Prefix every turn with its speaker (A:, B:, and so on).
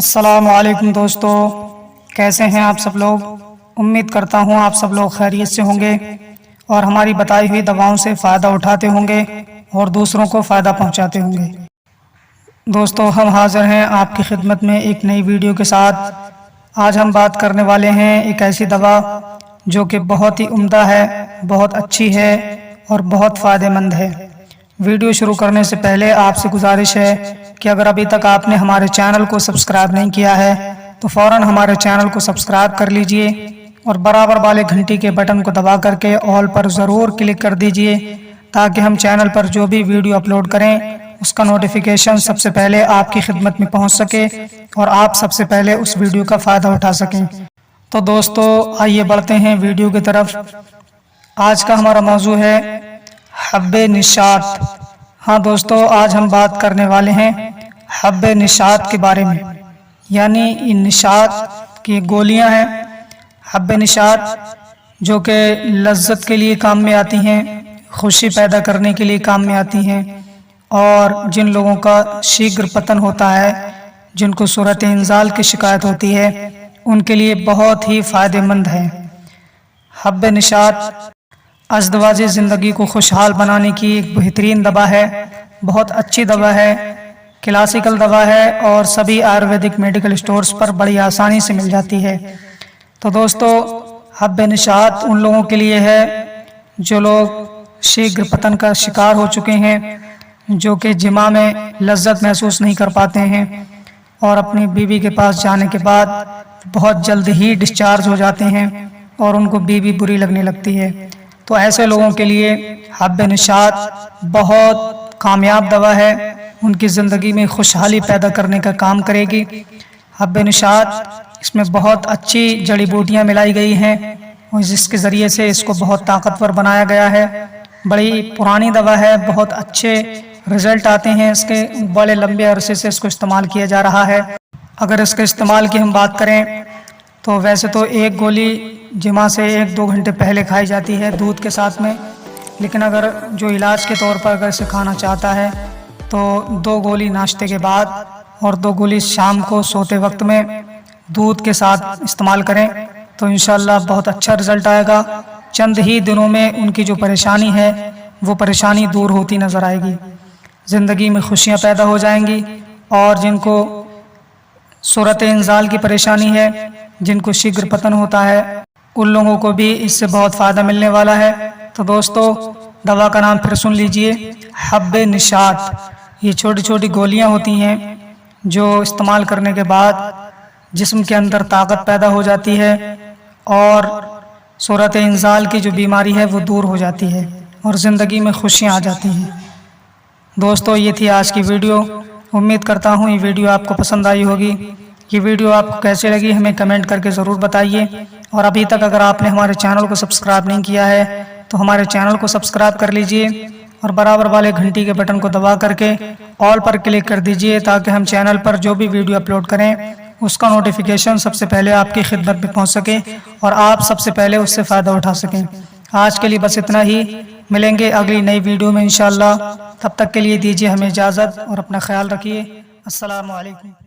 A: السلام علیکم دوستو، کیسے ہیں آپ سب لوگ؟ امید کرتا ہوں آپ سب لوگ خیریت سے ہوں گے اور ہماری بتائی ہوئی دواؤں سے فائدہ اٹھاتے ہوں گے اور دوسروں کو فائدہ پہنچاتے ہوں گے۔ دوستو، ہم حاضر ہیں آپ کی خدمت میں ایک نئی ویڈیو کے ساتھ۔ آج ہم بات کرنے والے ہیں ایک ایسی دوا جو کہ بہت ہی عمدہ ہے، بہت اچھی ہے اور بہت فائدہ مند ہے۔ ویڈیو شروع کرنے سے پہلے آپ سے گزارش ہے کہ اگر ابھی تک آپ نے ہمارے چینل کو سبسکرائب نہیں کیا ہے تو فوراً ہمارے چینل کو سبسکرائب کر لیجئے اور برابر والے گھنٹی کے بٹن کو دبا کر کے آل پر ضرور کلک کر دیجئے تاکہ ہم چینل پر جو بھی ویڈیو اپلوڈ کریں اس کا نوٹیفیکیشن سب سے پہلے آپ کی خدمت میں پہنچ سکے اور آپ سب سے پہلے اس ویڈیو کا فائدہ اٹھا سکیں۔ تو دوستو، آئیے بڑھتے ہیں ویڈیو کی طرف۔ آج کا ہمارا موضوع ہے حب نشاط۔ ہاں دوستو، آج ہم بات کرنے والے ہیں حب نشاط کے بارے میں، یعنی ان نشاط کی گولیاں ہیں۔ حب نشاط جو کہ لذت کے لیے کام میں آتی ہیں، خوشی پیدا کرنے کے لیے کام میں آتی ہیں، اور جن لوگوں کا شیگر پتن ہوتا ہے، جن کو صورت انزال کی شکایت ہوتی ہے، ان کے لیے بہت ہی فائدہ مند ہے۔ حب نشاط ازدواجی زندگی کو خوشحال بنانے کی ایک بہترین دوا ہے، بہت اچھی دوا ہے، کلاسیکل دوا ہے اور سبھی آیورویدک میڈیکل سٹورز پر بڑی آسانی سے مل جاتی ہے۔ تو دوستو، حب نشاط ان لوگوں کے لیے ہے جو لوگ شیگر پتن کا شکار ہو چکے ہیں، جو کہ جماع میں لذت محسوس نہیں کر پاتے ہیں اور اپنی بیوی کے پاس جانے کے بعد بہت جلد ہی ڈسچارج ہو جاتے ہیں اور ان کو بیوی بری لگنے لگتی ہے۔ تو ایسے لوگوں کے لیے حب نشاط بہت کامیاب دوا ہے، ان کی زندگی میں خوشحالی پیدا کرنے کا کام کرے گی۔ حب نشاط اس میں بہت اچھی جڑی بوٹیاں ملائی گئی ہیں اور جس کے ذریعے سے اس کو بہت طاقتور بنایا گیا ہے۔ بڑی پرانی دوا ہے، بہت اچھے رزلٹ آتے ہیں اس کے، بڑے لمبے عرصے سے اس کو استعمال کیا جا رہا ہے۔ اگر اس کے استعمال کی ہم بات کریں تو ویسے تو ایک گولی جماع سے 1-2 گھنٹے پہلے کھائی جاتی ہے دودھ کے ساتھ میں، لیکن اگر جو علاج کے طور پر اگر اسے کھانا چاہتا ہے تو 2 گولی ناشتے کے بعد اور 2 گولی شام کو سوتے وقت میں دودھ کے ساتھ استعمال کریں تو انشاءاللہ بہت اچھا رزلٹ آئے گا۔ چند ہی دنوں میں ان کی جو پریشانی ہے وہ پریشانی دور ہوتی نظر آئے گی، زندگی میں خوشیاں پیدا ہو جائیں گی، اور جن کو صورت انزال کی پریشانی ہے، جن کو شیگر پتن ہوتا ہے، ان لوگوں کو بھی اس سے بہت فائدہ ملنے والا ہے۔ تو دوستو، دوا کا نام پھر سن لیجئے، حب نشاط۔ یہ چھوٹی چھوٹی گولیاں ہوتی ہیں جو استعمال کرنے کے بعد جسم کے اندر طاقت پیدا ہو جاتی ہے اور صورت انزال کی جو بیماری ہے وہ دور ہو جاتی ہے اور زندگی میں خوشیاں آ جاتی ہیں۔ دوستو، یہ تھی آج کی ویڈیو۔ امید کرتا ہوں یہ ویڈیو آپ کو پسند آئی ہوگی۔ یہ ویڈیو آپ کو کیسے لگی ہمیں کمنٹ کر کے ضرور بتائیے، اور ابھی تک اگر آپ نے ہمارے چینل کو سبسکرائب نہیں کیا ہے تو ہمارے چینل کو سبسکرائب کر لیجئے اور برابر والے گھنٹی کے بٹن کو دبا کر کے آل پر کلک کر دیجئے تاکہ ہم چینل پر جو بھی ویڈیو اپلوڈ کریں اس کا نوٹیفیکیشن سب سے پہلے آپ کی خدمت میں پہنچ سکے اور آپ سب سے پہلے اس سے فائدہ اٹھا سکیں۔ آج کے لیے بس اتنا ہی، ملیں گے اگلی نئی ویڈیو میں انشاءاللہ۔ تب تک کے لیے دیجیے ہمیں اجازت اور اپنا خیال رکھیے۔ السلام علیکم۔